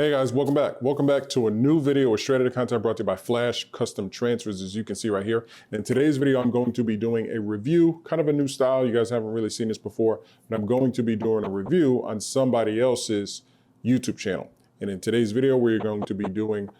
Hey guys, welcome back. Welcome back to a new video with straight out of content brought to you by Flash Custom Transfers, as you can see right here. In today's video, I'm going to be doing a review, kind of a new style. You guys haven't really seen this before, but I'm going to be doing a review on somebody else's YouTube channel. And in today's video, we're going to be doing,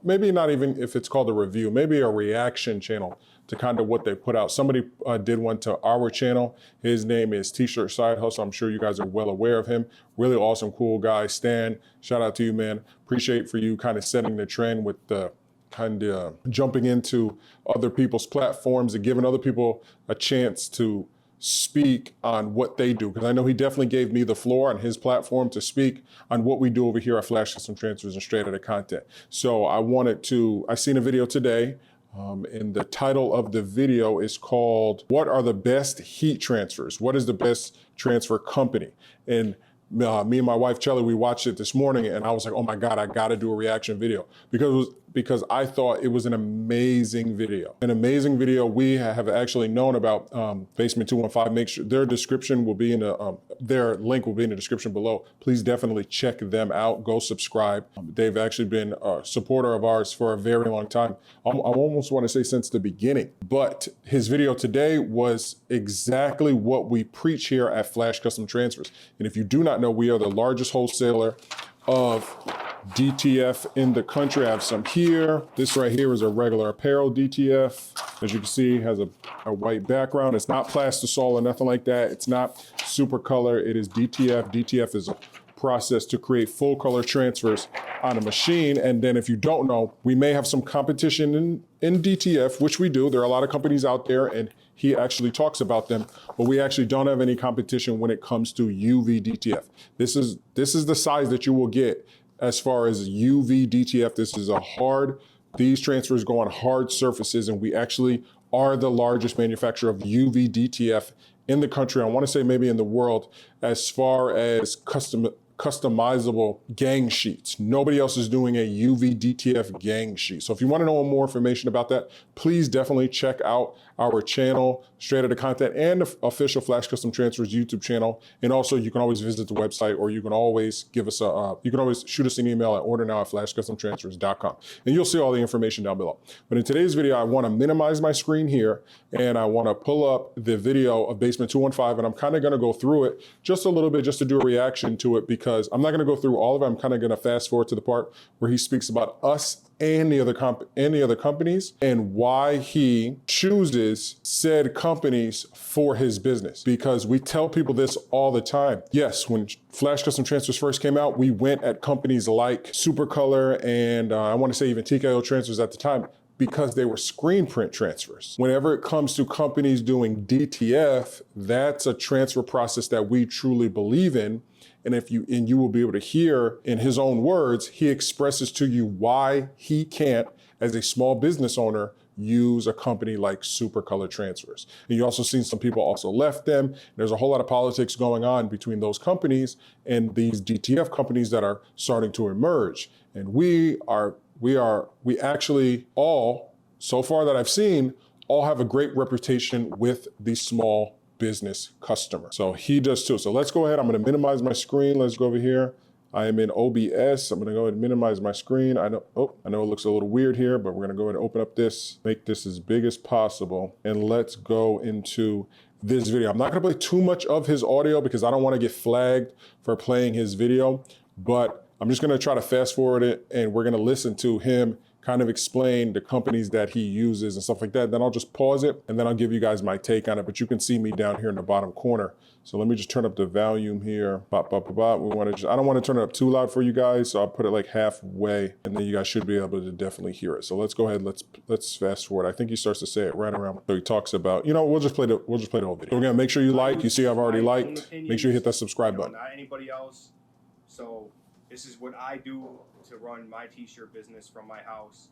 maybe not even if it's called a review, maybe a reaction channel to kind of what they put out. Somebody did one to our channel. His name is T-Shirt Side Hustle. I'm sure you guys are well aware of him. Really awesome, cool guy. Stan, shout out to you, man. Appreciate for you kind of setting the trend with the kind of jumping into other people's platforms and giving other people a chance to speak on what they do. Because I know he definitely gave me the floor on his platform to speak on what we do over here at Flash Custom Transfers and straight out of content. So I seen a video today. And the title of the video is called, "What are the best heat transfers? What is the best transfer company?" And me and my wife, Chelly, we watched it this morning and I was like, oh my God, I gotta do a reaction video because I thought it was an amazing video. An amazing video. We have actually known about Basement 215. Make sure their description will be in their link will be in the description below. Please definitely check them out. Go subscribe. They've actually been a supporter of ours for a very long time. I almost want to say since the beginning, but his video today was exactly what we preach here at Flash Custom Transfers. And if you do not know, we are the largest wholesaler of DTF in the country. I have some here. This right here is a regular apparel DTF. As you can see, has a white background. It's not plastisol or nothing like that. It's not super color. It is DTF. DTF is a process to create full color transfers on a machine. And then if you don't know, we may have some competition in DTF, which we do. There are a lot of companies out there and he actually talks about them, but we actually don't have any competition when it comes to UV DTF. This is the size that you will get as far as UV DTF. This is these transfers go on hard surfaces, and we actually are the largest manufacturer of UV DTF in the country. I want to say maybe in the world, as far as customizable gang sheets. Nobody else is doing a UV DTF gang sheet. So if you want to know more information about that, please definitely check out our channel, straight out of content, and the official Flash Custom Transfers YouTube channel. And also you can always visit the website, or you can always give us you can always shoot us an email at ordernow@flashcustomtransfers.com. And you'll see all the information down below. But in today's video, I want to minimize my screen here and I want to pull up the video of Basement 215, and I'm kind of going to go through it just a little bit just to do a reaction to it, because I'm not going to go through all of it. I'm kind of going to fast forward to the part where he speaks about us and the other companies and why he chooses said companies for his business. Because we tell people this all the time. Yes, when Flash Custom Transfers first came out, we went at companies like Supercolor and I want to say even TKO Transfers at the time, because they were screen print transfers. Whenever it comes to companies doing DTF, that's a transfer process that we truly believe in. And you will be able to hear in his own words, he expresses to you why he can't, as a small business owner, use a company like Supercolor Transfers. And you also seen some people also left them. There's a whole lot of politics going on between those companies and these DTF companies that are starting to emerge. And we actually all, so far that I've seen, all have a great reputation with the small business customer. So he does too. So let's go ahead. I'm going to minimize my screen. Let's go over here. I am in OBS. I'm going to go ahead and minimize my screen. I know it looks a little weird here, but we're going to go ahead and open up this, make this as big as possible. And let's go into this video. I'm not going to play too much of his audio because I don't want to get flagged for playing his video, but I'm just going to try to fast forward it and we're going to listen to him kind of explain the companies that he uses and stuff like that. Then I'll just pause it and then I'll give you guys my take on it, but you can see me down here in the bottom corner. So let me just turn up the volume here. I don't want to turn it up too loud for you guys. So I'll put it like halfway and then you guys should be able to definitely hear it. So let's go ahead. Let's fast forward. I think he starts to say it right around. So he talks about, we'll just play the whole video. So we're going to make sure you like, you see I've already liked, make sure you hit that subscribe button. Not anybody else. So this is what I do to run my t-shirt business from my house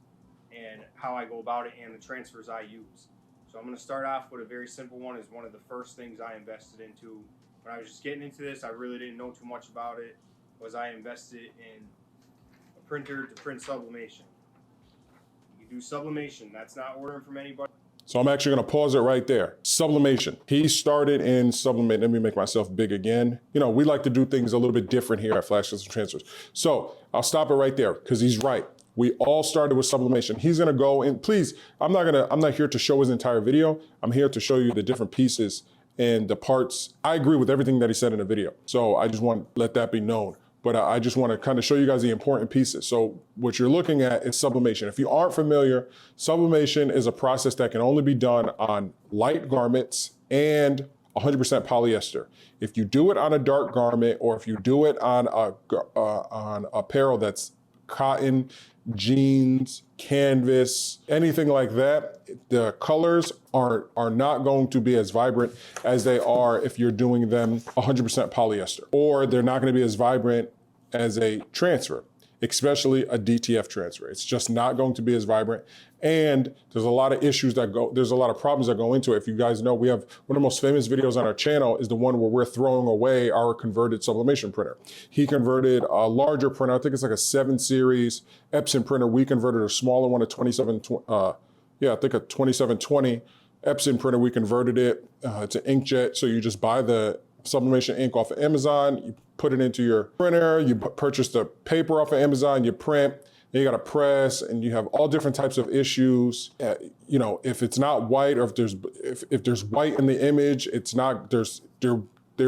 and how I go about it and the transfers I use. So I'm going to start off with a very simple one. Is one of the first things I invested into. When I was just getting into this, I really didn't know too much about it, was I invested in a printer to print sublimation. You do sublimation. That's not ordering from anybody. So I'm actually gonna pause it right there. Sublimation. He started in sublimate. Let me make myself big again. You know, we like to do things a little bit different here at Flash Custom Transfers. So I'll stop it right there because he's right. We all started with sublimation. He's gonna go in, please, I'm not here to show his entire video. I'm here to show you the different pieces and the parts. I agree with everything that he said in the video. So I just want to let that be known. But I just want to kind of show you guys the important pieces. So what you're looking at is sublimation. If you aren't familiar, sublimation is a process that can only be done on light garments and 100% polyester. If you do it on a dark garment, or if you do it on apparel that's cotton, jeans, canvas, anything like that, the colors are not going to be as vibrant as they are if you're doing them 100% polyester, or they're not going to be as vibrant as a transfer, especially a DTF transfer. It's just not going to be as vibrant. And there's a lot of issues there's a lot of problems that go into it. If you guys know, we have one of the most famous videos on our channel is the one where we're throwing away our converted sublimation printer. He converted a larger printer, I think it's like a 7 series Epson printer. We converted a smaller one, a 2720 Epson printer. We converted it to inkjet. So you just buy the sublimation ink off of Amazon, you put it into your printer, you purchase the paper off of Amazon, you print, then you got to press, and you have all different types of issues. You know, if it's not white, or if there's white in the image, it's not, there's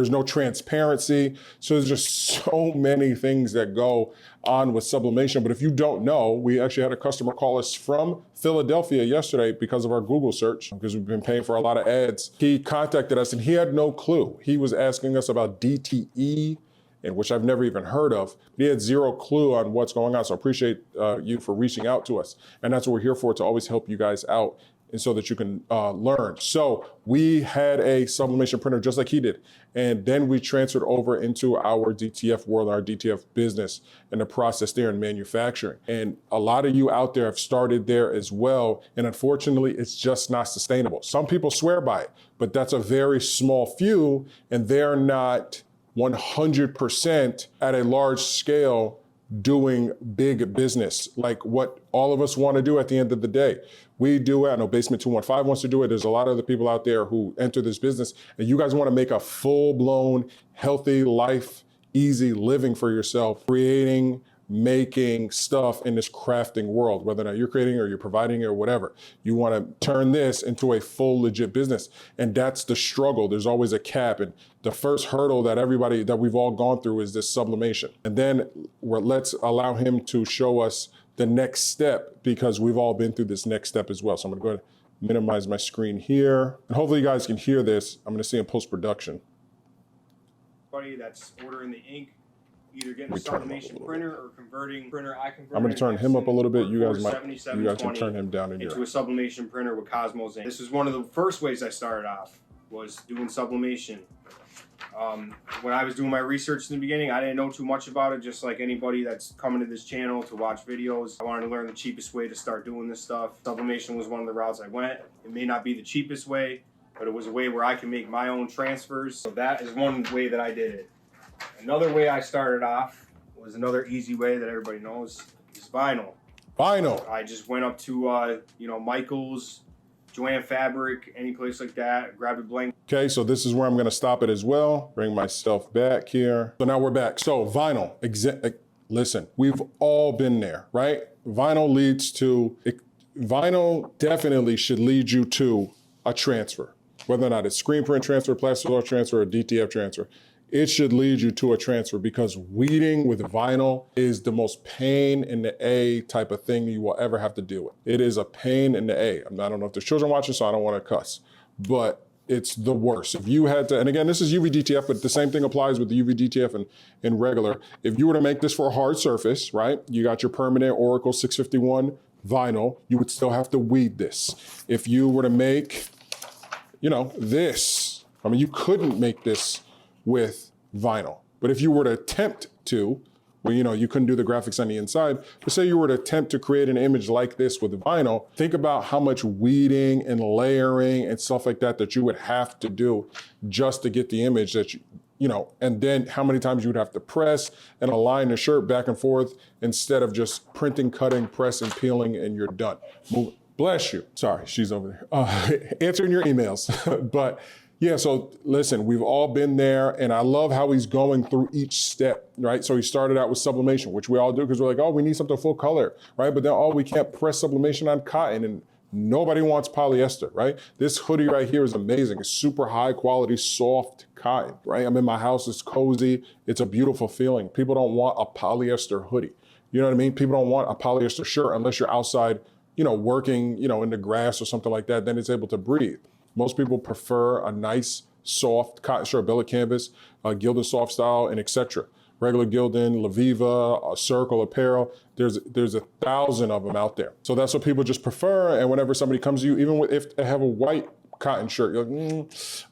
no transparency. So there's just so many things that go on with sublimation. But if you don't know, we actually had a customer call us from Philadelphia yesterday because of our Google search, because we've been paying for a lot of ads. He contacted us and he had no clue. He was asking us about DTE, and which I've never even heard of. He had zero clue on what's going on. So I appreciate you for reaching out to us. And that's what we're here for, to always help you guys out, and so that you can learn. So we had a sublimation printer just like he did. And then we transferred over into our DTF world, our DTF business, and the process there in manufacturing. And a lot of you out there have started there as well. And unfortunately, it's just not sustainable. Some people swear by it, but that's a very small few, and they're not 100% at a large scale doing big business, like what all of us want to do at the end of the day. We do it. I know Basement 215 wants to do it. There's a lot of other people out there who enter this business, and you guys want to make a full-blown, healthy life, easy living for yourself, creating, making stuff in this crafting world, whether or not you're creating or you're providing or whatever. You want to turn this into a full legit business. And that's the struggle. There's always a cap. And the first hurdle that we've all gone through is this sublimation. And then let's allow him to show us the next step, because we've all been through this next step as well. So I'm going to go ahead and minimize my screen here. And hopefully you guys can hear this. I'm going to see in post-production. Buddy that's ordering the ink, either getting a sublimation printer or converting printer. I'm going to turn him up a little bit. You guys can turn him down in here. Into a sublimation printer with Cosmos ink. This is one of the first ways I started off, was doing sublimation. When I was doing my research in the beginning, I didn't know too much about it, just like anybody that's coming to this channel to watch videos. I wanted to learn the cheapest way to start doing this stuff. Sublimation was one of the routes I went. It may not be the cheapest way, but it was a way where I can make my own transfers. So that is one way that I did it. Another way I started off was another easy way that everybody knows, is vinyl. Vinyl. I just went up to, Michael's, Joanne Fabric, any place like that, grabbed a blank. Okay, so this is where I'm gonna stop it as well. Bring myself back here. So now we're back. So vinyl, listen, we've all been there, right? Vinyl definitely should lead you to a transfer, whether or not it's screen print transfer, plastic oil transfer, or DTF transfer. It should lead you to a transfer, because weeding with vinyl is the most pain in the A type of thing you will ever have to deal with. It is a pain in the A. I don't know if there's children watching, so I don't want to cuss, but it's the worst. If you had to, and again, this is UV DTF, but the same thing applies with the UV DTF and regular. If you were to make this for a hard surface, right? You got your permanent Oracle 651 vinyl, you would still have to weed this. If you were to make, this, you couldn't make this with vinyl. But if you were to attempt to, you couldn't do the graphics on the inside, but say you were to attempt to create an image like this with vinyl, think about how much weeding and layering and stuff like that you would have to do just to get the image that and then how many times you would have to press and align the shirt back and forth instead of just printing, cutting, pressing, peeling, and you're done. Bless you. Sorry, she's over there. Answering your emails. But yeah, so listen, we've all been there, and I love how he's going through each step, right? So he started out with sublimation, which we all do because we're like, oh, we need something full color, right? But then, oh, we can't press sublimation on cotton, and nobody wants polyester, right? This hoodie right here is amazing. It's super high quality, soft cotton, right? I'm in my house, it's cozy. It's a beautiful feeling. People don't want a polyester hoodie. You know what I mean? People don't want a polyester shirt unless you're outside, working, in the grass or something like that, then it's able to breathe. Most people prefer a nice, soft cotton shirt, billet canvas, Gildan soft style, and etc. Regular Gildan, Leviva, Circle Apparel. There's 1,000 of them out there. So that's what people just prefer. And whenever somebody comes to you, even if they have a white cotton shirt, you're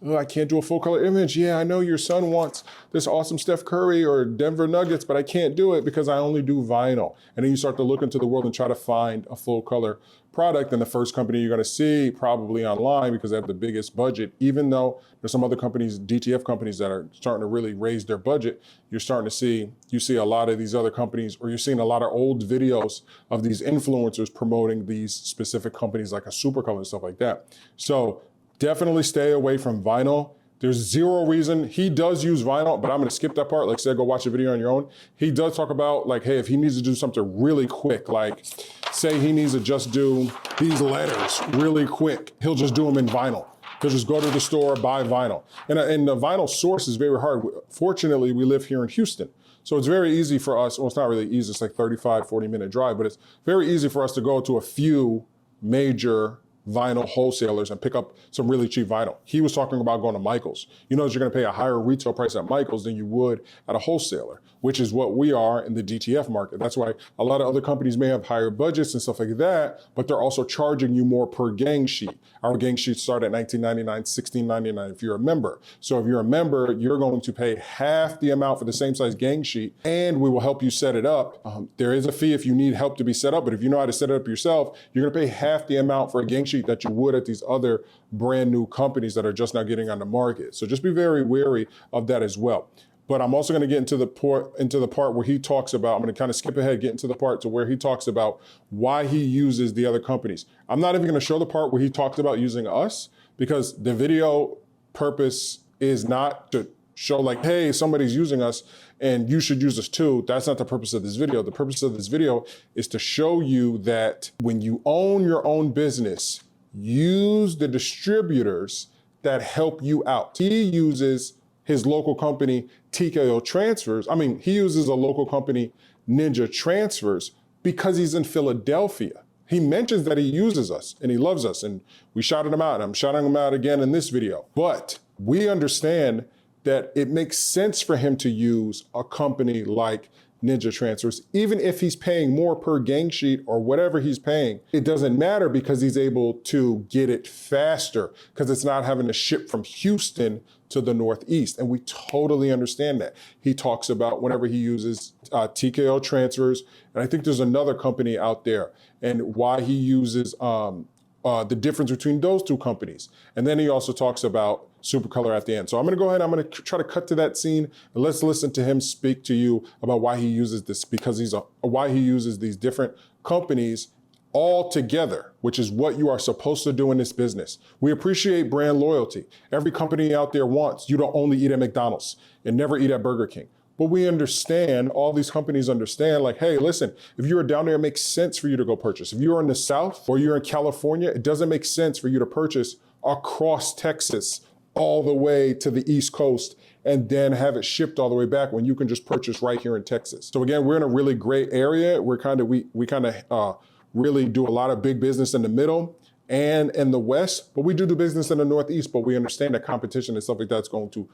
like, I can't do a full color image. Yeah, I know your son wants this awesome Steph Curry or Denver Nuggets, but I can't do it because I only do vinyl. And then you start to look into the world and try to find a full color product. And the first company you're going to see probably online, because they have the biggest budget, even though there's some other companies, DTF companies, that are starting to really raise their budget, you see a lot of these other companies, or you're seeing a lot of old videos of these influencers promoting these specific companies like a Supercolor and stuff like that. So definitely stay away from vinyl. There's zero reason. He does use vinyl, but I'm going to skip that part. Like I said, go watch the video on your own. He does talk about, like, hey, if he needs to do something really quick, like say he needs to just do these letters really quick, he'll just do them in vinyl. He'll just go to the store, buy vinyl. And the vinyl source is very hard. Fortunately, we live here in Houston. So it's very easy for us. Well, it's not really easy. It's like 35, 40-minute drive, but it's very easy for us to go to a few major vinyl wholesalers and pick up some really cheap vinyl. He was talking about going to Michael's. You know that you're going to pay a higher retail price at Michael's than you would at a wholesaler, which is what we are in the DTF market. That's why a lot of other companies may have higher budgets and stuff like that, but they're also charging you more per gang sheet. Our gang sheets start at $19.99, $16.99 if you're a member. So if you're a member, you're going to pay half the amount for the same size gang sheet, and we will help you set it up. There is a fee if you need help to be set up, but if you know how to set it up yourself, you're going to pay half the amount for a gang sheet that you would at these other brand new companies that are just now getting on the market. So just be very wary of that as well. But I'm also going to get into the part where he talks about, I'm going to kind of skip ahead, get into the part to where he talks about why he uses the other companies. I'm not even going to show the part where he talks about using us, because the video purpose is not to show like, hey, somebody's using us and you should use us too. That's not the purpose of this video. The purpose of this video is to show you that when you own your own business, use the distributors that help you out. He uses his local company, TKO Transfers. He uses a local company, Ninja Transfers, because he's in Philadelphia. He mentions that he uses us and he loves us, and we shouted him out, and I'm shouting him out again in this video. But we understand that it makes sense for him to use a company like Ninja Transfers, even if he's paying more per gang sheet or whatever he's paying. It doesn't matter, because he's able to get it faster, because it's not having to ship from Houston to the Northeast. And we totally understand that. He talks about whenever he uses TKO Transfers, and I think there's another company out there, and why he uses the difference between those two companies. And then he also talks about Supercolor at the end. So I'm going to go ahead, I'm going to try to cut to that scene, and let's listen to him speak to you about why he uses this, because why he uses these different companies all together, which is what you are supposed to do in this business. We appreciate brand loyalty. Every company out there wants you to only eat at McDonald's and never eat at Burger King. But we understand, all these companies understand, like, hey, listen, if you are down there, it makes sense for you to go purchase. If you're in the South or you're in California, it doesn't make sense for you to purchase across Texas all the way to the East Coast and then have it shipped all the way back when you can just purchase right here in Texas. So again, we're in a really great area. We kind of really do a lot of big business in the middle and in the West, but we do business in the Northeast, but we understand that competition and stuff like that's going to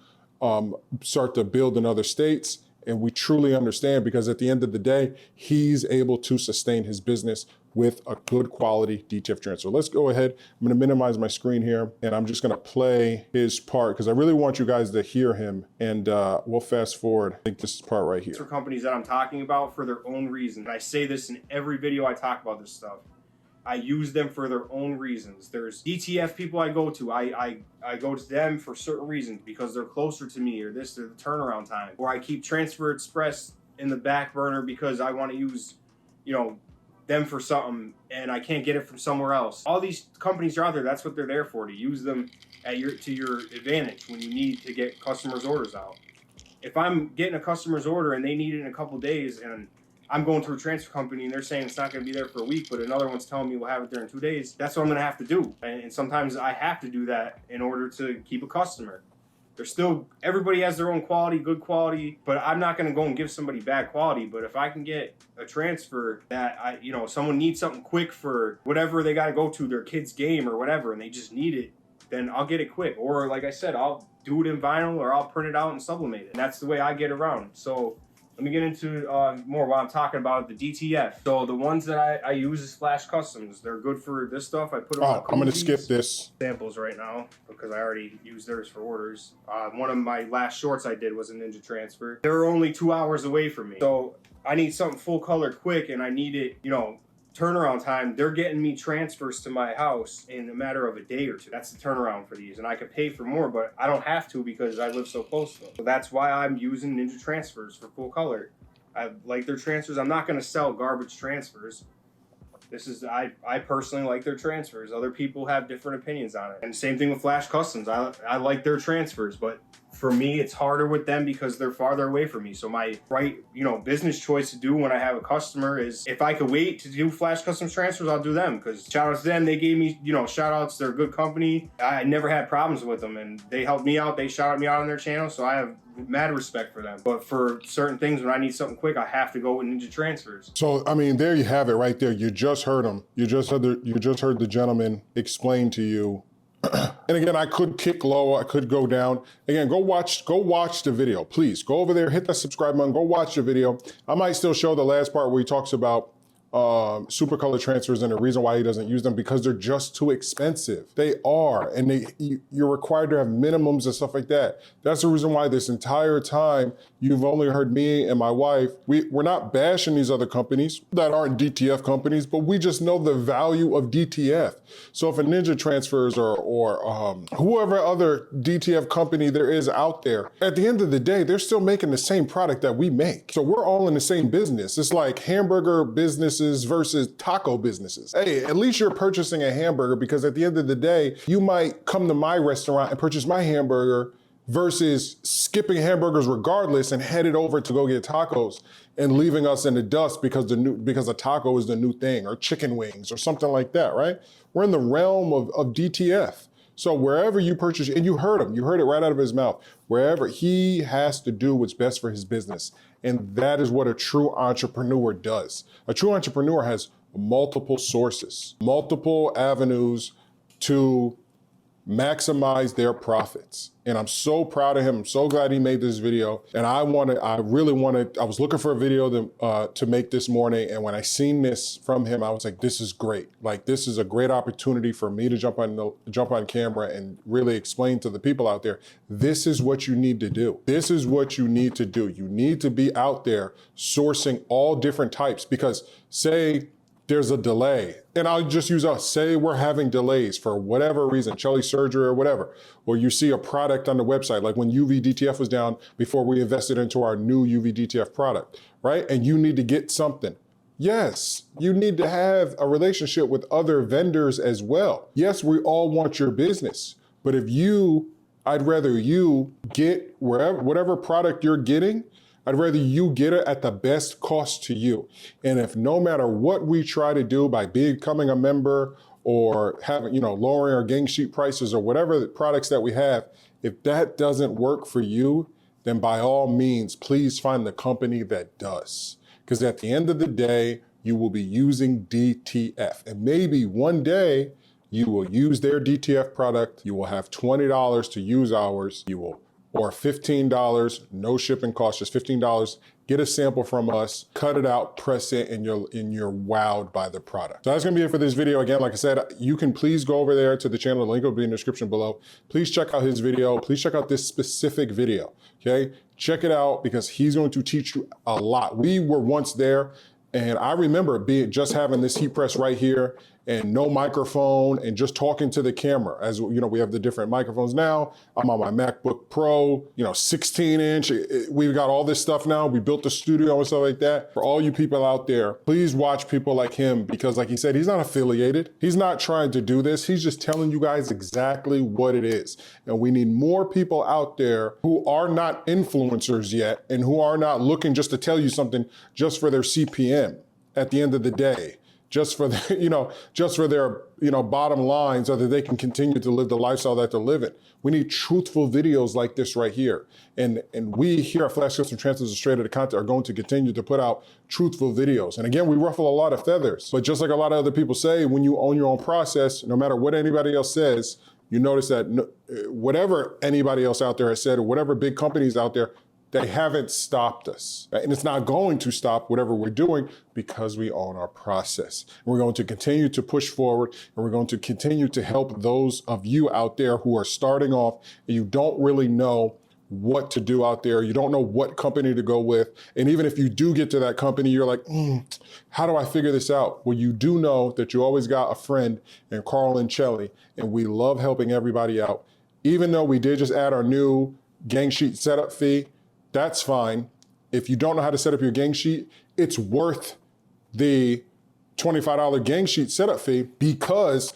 start to build in other states. And we truly understand, because at the end of the day, he's able to sustain his business with a good quality DTF transfer. Let's go ahead. I'm going to minimize my screen here, and I'm just going to play his part, because I really want you guys to hear him. And we'll fast forward. I think this is part right here. For companies that I'm talking about for their own reasons. I say this in every video I talk about this stuff. I use them for their own reasons. There's DTF people I go to. I go to them for certain reasons, because they're closer to me, or the turnaround time. Or I keep Transfer Express in the back burner because I want to use, them for something and I can't get it from somewhere else. All these companies are out there. That's what they're there for, to use them to your advantage when you need to get customers' orders out. If I'm getting a customer's order and they need it in a couple days, and I'm going to a transfer company and they're saying it's not going to be there for a week, but another one's telling me we'll have it there in 2 days, that's what I'm going to have to do. And sometimes I have to do that in order to keep a customer. There's still, everybody has their own quality, good quality, but I'm not going to go and give somebody bad quality. But if I can get a transfer that someone needs something quick for whatever they got to go to, their kid's game or whatever, and they just need it, then I'll get it quick. Or like I said, I'll do it in vinyl or I'll print it out and sublimate it. And that's the way I get around. So let me get into more what I'm talking about, the DTF. So the ones that I use is Flash Customs. They're good for this stuff. I put them on I'm going to skip this. Samples right now because I already used theirs for orders. One of my last shorts I did was a Ninja Transfer. They're only 2 hours away from me. So I need something full color quick and I need it, turnaround time. They're getting me transfers to my house in a matter of a day or two. That's the turnaround for these. And I could pay for more, but I don't have to because I live so close to them. So that's why I'm using Ninja Transfers for full color. I like their transfers. I'm not going to sell garbage transfers. I personally like their transfers. Other people have different opinions on it. And same thing with Flash Customs. I like their transfers, but for me, it's harder with them because they're farther away from me. So my business choice to do when I have a customer is if I could wait to do Flash Customs transfers, I'll do them because shout outs to them. They gave me, shout outs. They're a good company. I never had problems with them and they helped me out. They shouted me out on their channel. So I have mad respect for them. But for certain things, when I need something quick, I have to go with Ninja Transfers. So, I mean, there you have it right there. You just heard him. You just heard the gentleman explain to you. And again, I could kick low, I could go down. Again, go watch the video. Please go over there, hit that subscribe button, go watch the video. I might still show the last part where he talks about super color transfers and the reason why he doesn't use them, because they're just too expensive. They are, and you're required to have minimums and stuff like that. That's the reason why this entire time you've only heard me and my wife. We're not bashing these other companies that aren't DTF companies, but we just know the value of DTF. So if a Ninja Transfers or whoever other DTF company there is out there, at the end of the day, they're still making the same product that we make. So we're all in the same business. It's like hamburger businesses versus taco businesses. Hey, at least you're purchasing a hamburger because at the end of the day, you might come to my restaurant and purchase my hamburger versus skipping hamburgers regardless and headed over to go get tacos and leaving us in the dust because a taco is the new thing, or chicken wings or something like that, right? We're in the realm of DTF. So wherever you purchase, and you heard him, you heard it right out of his mouth, wherever he has to do what's best for his business. And that is what a true entrepreneur does. A true entrepreneur has multiple sources, multiple avenues to maximize their profits. And I'm so proud of him. I'm so glad he made this video. And I was looking for a video to make this morning. And when I seen this from him, I was like, this is great. Like, this is a great opportunity for me to jump on camera and really explain to the people out there, this is what you need to do. This is what you need to do. You need to be out there sourcing all different types, because say there's a delay, and I'll just use us. Say we're having delays for whatever reason, Chelly surgery or whatever, or you see a product on the website, like when UV DTF was down before we invested into our new UV DTF product, right? And you need to get something. Yes, you need to have a relationship with other vendors as well. Yes, we all want your business, but I'd rather you get whatever product you're getting, I'd rather you get it at the best cost to you. And if no matter what we try to do by becoming a member or having, lowering our gang sheet prices or whatever the products that we have, if that doesn't work for you, then by all means, please find the company that does. Because at the end of the day, you will be using DTF. And maybe one day you will use their DTF product. You will have $20 to use ours. Or $15, no shipping cost, just $15. Get a sample from us, cut it out, press it, and you're wowed by the product. So that's gonna be it for this video. Again, like I said, you can please go over there to the channel. The link will be in the description below. Please check out his video. Please check out this specific video, okay? Check it out because he's going to teach you a lot. We were once there, and I remember just having this heat press right here and no microphone and just talking to the camera. As you know, we have the different microphones now. I'm on my MacBook Pro, 16 inch. We've got all this stuff now. We built the studio and stuff like that. For all you people out there, please watch people like him, because like he said, he's not affiliated. He's not trying to do this. He's just telling you guys exactly what it is. And we need more people out there who are not influencers yet and who are not looking just to tell you something just for their CPM at the end of the day. Just for the, just for their, bottom line, so that they can continue to live the lifestyle that they're living. We need truthful videos like this right here. And we here at Flash Custom Transfers and Straight Outta Content are going to continue to put out truthful videos. And again, we ruffle a lot of feathers, but just like a lot of other people say, when you own your own process, no matter what anybody else says, you notice that whatever anybody else out there has said, or whatever big companies out there, they haven't stopped us. Right? And it's not going to stop whatever we're doing, because we own our process. We're going to continue to push forward, and we're going to continue to help those of you out there who are starting off and you don't really know what to do out there. You don't know what company to go with. And even if you do get to that company, you're like, how do I figure this out? Well, you do know that you always got a friend in Carl and Chelly, and we love helping everybody out. Even though we did just add our new gang sheet setup fee, that's fine. If you don't know how to set up your gang sheet, it's worth the $25 gang sheet setup fee, because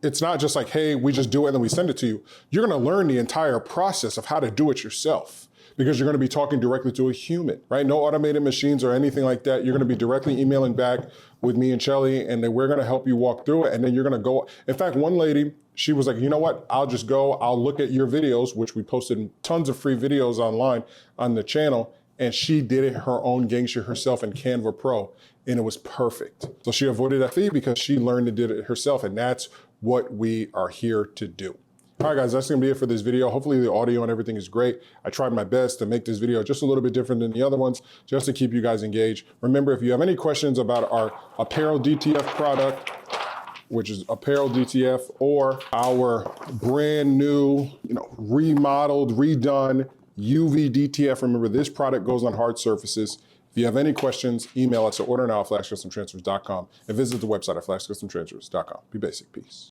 it's not just like, hey, we just do it and then we send it to you. You're gonna learn the entire process of how to do it yourself, because you're gonna be talking directly to a human, right? No automated machines or anything like that. You're gonna be directly emailing back with me and Chelly, and then we're gonna help you walk through it. And then you're gonna go. In fact, one lady, she was like, you know what? I'll just go, I'll look at your videos, which we posted tons of free videos online on the channel. And she did it her own gang sheet herself in Canva Pro, and it was perfect. So she avoided that fee because she learned and did it herself. And that's what we are here to do. All right, guys, that's gonna be it for this video. Hopefully the audio and everything is great. I tried my best to make this video just a little bit different than the other ones, just to keep you guys engaged. Remember, if you have any questions about our apparel DTF product, which is apparel DTF, or our brand new, remodeled, redone UV DTF, remember this product goes on hard surfaces. If you have any questions, email us at ordernow@flashcustomtransfers.com and visit the website at flashcustomtransfers.com. Be basic, peace.